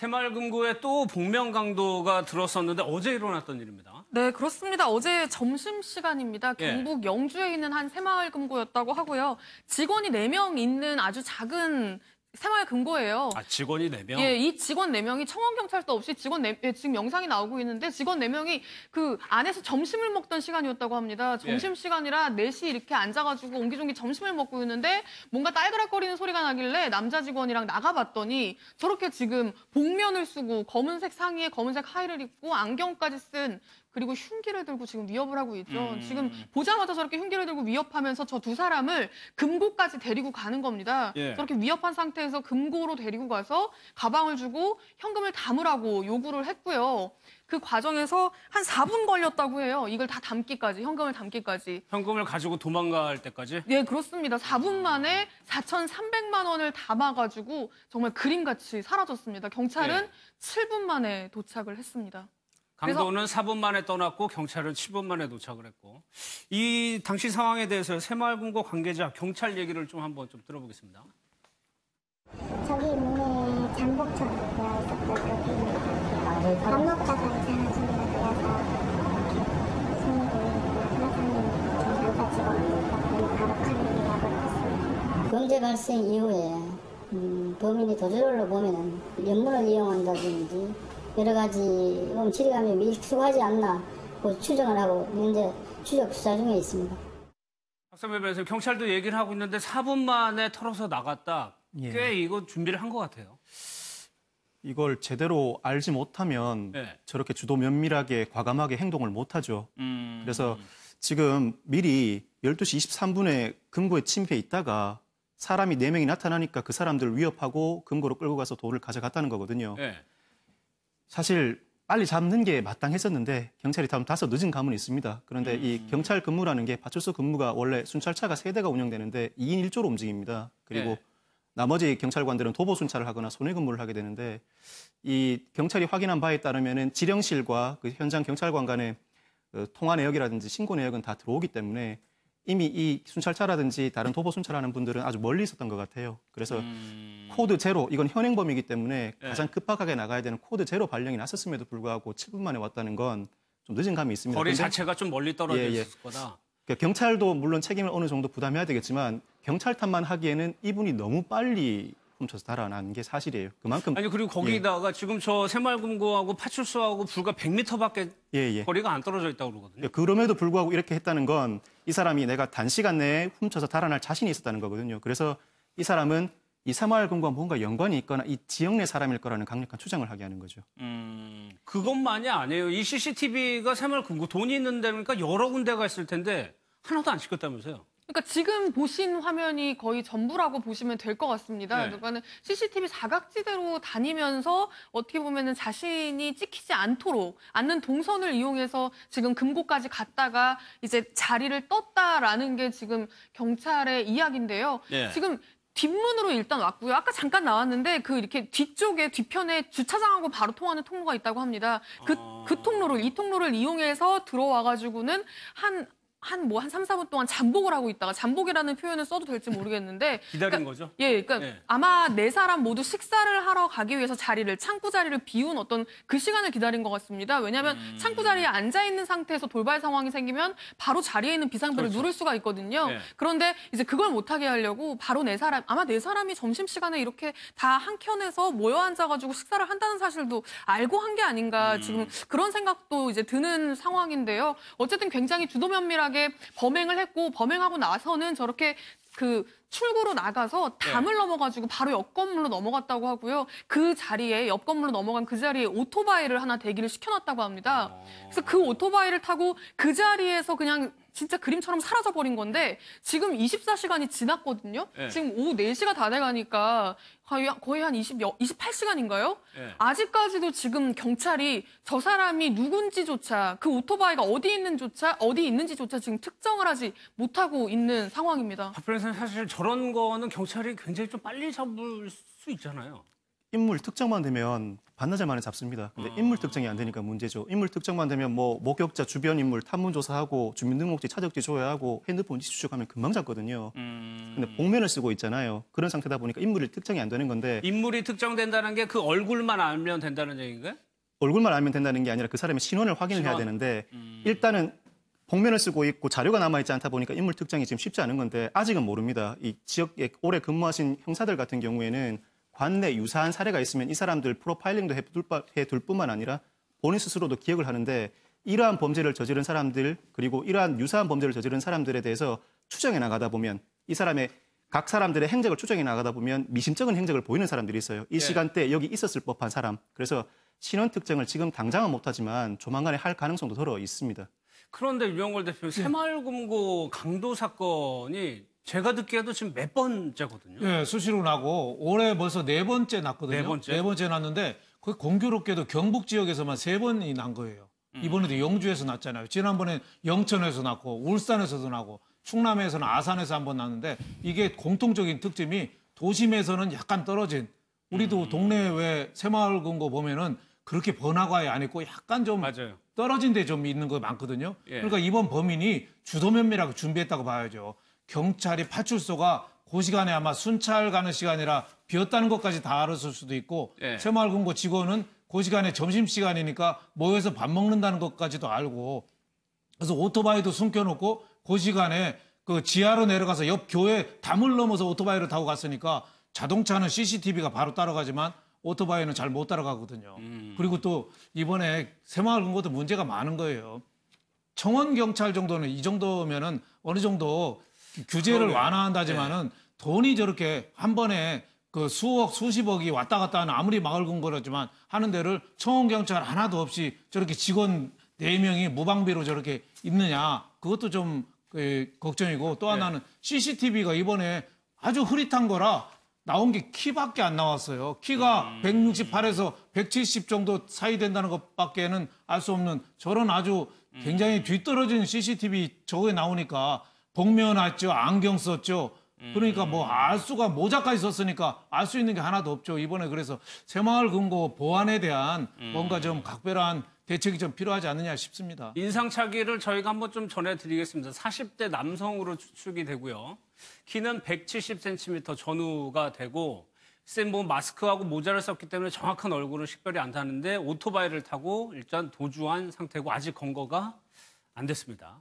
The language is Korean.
새마을금고에 또 복면강도가 들었었는데 어제 일어났던 일입니다. 네, 그렇습니다. 어제 점심시간입니다. 경북 영주에 있는 한 새마을금고였다고 하고요. 직원이 4명 있는 아주 작은 새마을금고예요. 아, 직원이 4명? 예, 이 직원 4명이 청원경찰도 없이 지금 영상이 나오고 있는데 직원 4명이 그 안에서 점심을 먹던 시간이었다고 합니다. 점심시간이라 4시 이렇게 앉아가지고 옹기종기 점심을 먹고 있는데 뭔가 딸그락거리는 소리가 나길래 남자 직원이랑 나가봤더니 저렇게 지금 복면을 쓰고 검은색 상의에 검은색 하의를 입고 안경까지 쓴 그리고 흉기를 들고 지금 위협을 하고 있죠. 지금 보자마자 저렇게 흉기를 들고 위협하면서 저 2사람을 금고까지 데리고 가는 겁니다. 저렇게 위협한 상태에서 금고로 데리고 가서 가방을 주고 현금을 담으라고 요구를 했고요. 그 과정에서 한 4분 걸렸다고 해요. 이걸 다 담기까지, 현금을 담기까지. 현금을 가지고 도망갈 때까지? 네, 그렇습니다. 4분 만에 4,300만 원을 담아가지고 정말 그림같이 사라졌습니다. 경찰은 7분 만에 도착을 했습니다. 강도는 4분 만에 떠났고 경찰은 7분 만에 도착을 했고. 이 당시 상황에 대해서 새마을금고 관계자, 경찰 얘기를 좀 한번 좀 들어보겠습니다. 저기 문에 잠복처럼 되어 있었고요. 그렇게 밥 먹다가 이상한 소리가 들려서 손님이 남자 직원이 바로 칼을 야구를 했습니다. 범죄 발생 이후에 범인이 도주로 보면은 연문을 이용한다든지 여러 가지 움츠리감이 미숙하지 않나 추정을 하고 현재 추적 수사 중에 있습니다. 박선배 변호사님, 경찰도 얘기를 하고 있는데 4분 만에 털어서 나갔다. 꽤 이거 준비를 한 것 같아요. 이걸 제대로 알지 못하면 저렇게 주도 면밀하게 과감하게 행동을 못하죠. 그래서 지금 미리 12시 23분에 금고에 침입해 있다가 사람이 4명이 나타나니까 그 사람들을 위협하고 금고로 끌고 가서 돈을 가져갔다는 거거든요. 사실 빨리 잡는 게 마땅했었는데 경찰이 다소 늦은 감은 있습니다. 그런데 이 경찰 근무라는 게 파출소 근무가 원래 순찰차가 3대가 운영되는데 2인 1조로 움직입니다. 그리고 나머지 경찰관들은 도보 순찰을 하거나 손해 근무를 하게 되는데 이 경찰이 확인한 바에 따르면은 지령실과 그 현장 경찰관 간의 통화 내역이라든지 신고 내역은 다 들어오기 때문에 이미 이 순찰차라든지 다른 도보 순찰하는 분들은 아주 멀리 있었던 것 같아요. 그래서 코드 제로, 이건 현행범이기 때문에 가장 급박하게 나가야 되는 코드 제로 발령이 났었음에도 불구하고 7분 만에 왔다는 건 좀 늦은 감이 있습니다. 거리 자체가 좀 멀리 떨어져 있을 거다. 그러니까 경찰도 물론 책임을 어느 정도 부담해야 되겠지만 경찰 탓만 하기에는 이분이 너무 빨리 훔쳐서 달아난 게 사실이에요. 그만큼 아니 그리고 거기다가 지금 저 새마을금고하고 파출소하고 불과 100m밖에 거리가 안 떨어져 있다고 그러거든요. 그럼에도 불구하고 이렇게 했다는 건 이 사람이 내가 단시간 내에 훔쳐서 달아날 자신이 있었다는 거거든요. 그래서 이 사람은 이 새마을금고와 뭔가 연관이 있거나 이 지역 내 사람일 거라는 강력한 추정을 하게 하는 거죠. 그것만이 아니에요. 이 CCTV가 새마을금고 돈이 있는 데니까 여러 군데가 있을 텐데 하나도 안 찍혔다면서요. 그러니까 지금 보신 화면이 거의 전부라고 보시면 될 것 같습니다. 그러니까는 CCTV 사각지대로 다니면서 어떻게 보면은 자신이 찍히지 않는 동선을 이용해서 지금 금고까지 갔다가 이제 자리를 떴다라는 게 지금 경찰의 이야기인데요. 지금 뒷문으로 일단 왔고요. 아까 잠깐 나왔는데 그 이렇게 뒤편에 주차장하고 바로 통하는 통로가 있다고 합니다. 이 통로를 이용해서 들어와가지고는 한 3, 4분 동안 잠복을 하고 있다가 잠복이라는 표현을 써도 될지 모르겠는데 기다린 거죠? 그러니까 아마 4사람 모두 식사를 하러 가기 위해서 창구 자리를 비운 어떤 그 시간을 기다린 것 같습니다. 왜냐하면 창구 자리에 앉아 있는 상태에서 돌발 상황이 생기면 바로 자리에 있는 비상벨을 누를 수가 있거든요. 그런데 이제 그걸 못하게 하려고 바로 4사람, 아마 4사람이 점심시간에 이렇게 다 한켠에서 모여 앉아가지고 식사를 한다는 사실도 알고 한 게 아닌가 지금 그런 생각도 이제 드는 상황인데요. 어쨌든 굉장히 주도면밀하게 범행을 했고 범행하고 나서는 저렇게 그 출구로 나가서 담을 넘어가지고 바로 옆 건물로 넘어갔다고 하고요. 그 자리에 옆 건물로 넘어간 그 자리에 오토바이를 하나 대기를 시켜놨다고 합니다. 그래서 그 오토바이를 타고 그 자리에서 그냥 진짜 그림처럼 사라져버린 건데 지금 24시간이 지났거든요. 지금 오후 4시가 다 돼가니까 거의 한 28시간인가요? 아직까지도 지금 경찰이 저 사람이 누군지조차 그 오토바이가 어디 있는지조차 지금 특정을 하지 못하고 있는 상황입니다. 박 변호사님, 사실 저런 거는 경찰이 굉장히 좀 빨리 잡을 수 있잖아요. 인물 특정만 되면 반나절 만에 잡습니다. 근데 인물 특정이 안 되니까 문제죠. 인물 특정만 되면 뭐 목격자, 주변 인물 탐문 조사하고 주민등록지, 차적지 조회하고 핸드폰 위치 추적하면 금방 잡거든요. 근데 복면을 쓰고 있잖아요. 그런 상태다 보니까 인물이 특정이 안 되는 건데 인물이 특정된다는 게 그 얼굴만 알면 된다는 얘기인가요? 얼굴만 알면 된다는 게 아니라 그 사람의 신원을 확인을 해야 되는데 일단은 복면을 쓰고 있고 자료가 남아있지 않다 보니까 인물 특정이 지금 쉽지 않은 건데 아직은 모릅니다. 이 지역에 오래 근무하신 형사들 같은 경우에는 관내 유사한 사례가 있으면 이 사람들 프로파일링도 해둘 뿐만 아니라 본인 스스로도 기억을 하는데 이러한 범죄를 저지른 사람들 그리고 이러한 유사한 범죄를 저지른 사람들에 대해서 추정해 나가다 보면 이 사람의 각 사람들의 행적을 추정해 나가다 보면 미심쩍은 행적을 보이는 사람들이 있어요. 이 시간대에 여기 있었을 법한 사람. 그래서 신원 특정을 지금 당장은 못하지만 조만간에 할 가능성도 더러 있습니다. 그런데 유영걸 대표님, 새마을금고 강도 사건이 제가 듣기에도 지금 몇 번째거든요. 예, 수시로 나고 올해 벌써 4번째 났거든요. 네 번째? 났는데 거의 공교롭게도 경북 지역에서만 3번이 난 거예요. 이번에도 영주에서 났잖아요. 지난번에 영천에서 났고 울산에서도 나고 충남에서는 아산에서 한 번 났는데 이게 공통적인 특징이 도심에서는 약간 떨어진 우리도 동네 왜 새마을금고 보면은 그렇게 번화가에 안 있고 약간 좀 맞아요. 떨어진 데 좀 있는 거 많거든요. 예. 그러니까 이번 범인이 주도면밀하게 준비했다고 봐야죠. 경찰이 파출소가 그 시간에 아마 순찰 가는 시간이라 비었다는 것까지 다 알았을 수도 있고 예. 새마을금고 직원은 그 시간에 점심시간이니까 모여서 밥 먹는다는 것까지도 알고 그래서 오토바이도 숨겨놓고 그 시간에 그 지하로 내려가서 옆 교회 담을 넘어서 오토바이를 타고 갔으니까 자동차는 CCTV가 바로 따라가지만 오토바이는 잘 못 따라가거든요. 그리고 또 이번에 새마을금고도 문제가 많은 거예요. 청원경찰 정도는 이 정도면은 어느 정도 규제를 완화한다지만은 돈이 저렇게 한 번에 그 수억, 수십억이 왔다 갔다 하는 아무리 마을금고라지만 하는 데를 청원경찰 하나도 없이 저렇게 직원 4명이 무방비로 저렇게 있느냐. 그것도 좀 걱정이고 또 하나는 CCTV가 이번에 아주 흐릿한 거라 나온 게 키밖에 안 나왔어요. 키가 168에서 170 정도 사이 된다는 것밖에는 알 수 없는 저런 아주 굉장히 뒤떨어진 CCTV 저거에 나오니까 복면 했죠. 안경 썼죠. 그러니까 뭐 알 수가 모자까지 썼으니까 알 수 있는 게 하나도 없죠. 이번에 그래서 새마을금고 보안에 대한 뭔가 좀 각별한 대책이 좀 필요하지 않느냐 싶습니다. 인상착의를 저희가 한번 좀 전해드리겠습니다. 40대 남성으로 추측이 되고요. 키는 170cm 전후가 되고 뭐 마스크하고 모자를 썼기 때문에 정확한 얼굴은 식별이 안 타는데 오토바이를 타고 일단 도주한 상태고 아직 검거가 안 됐습니다.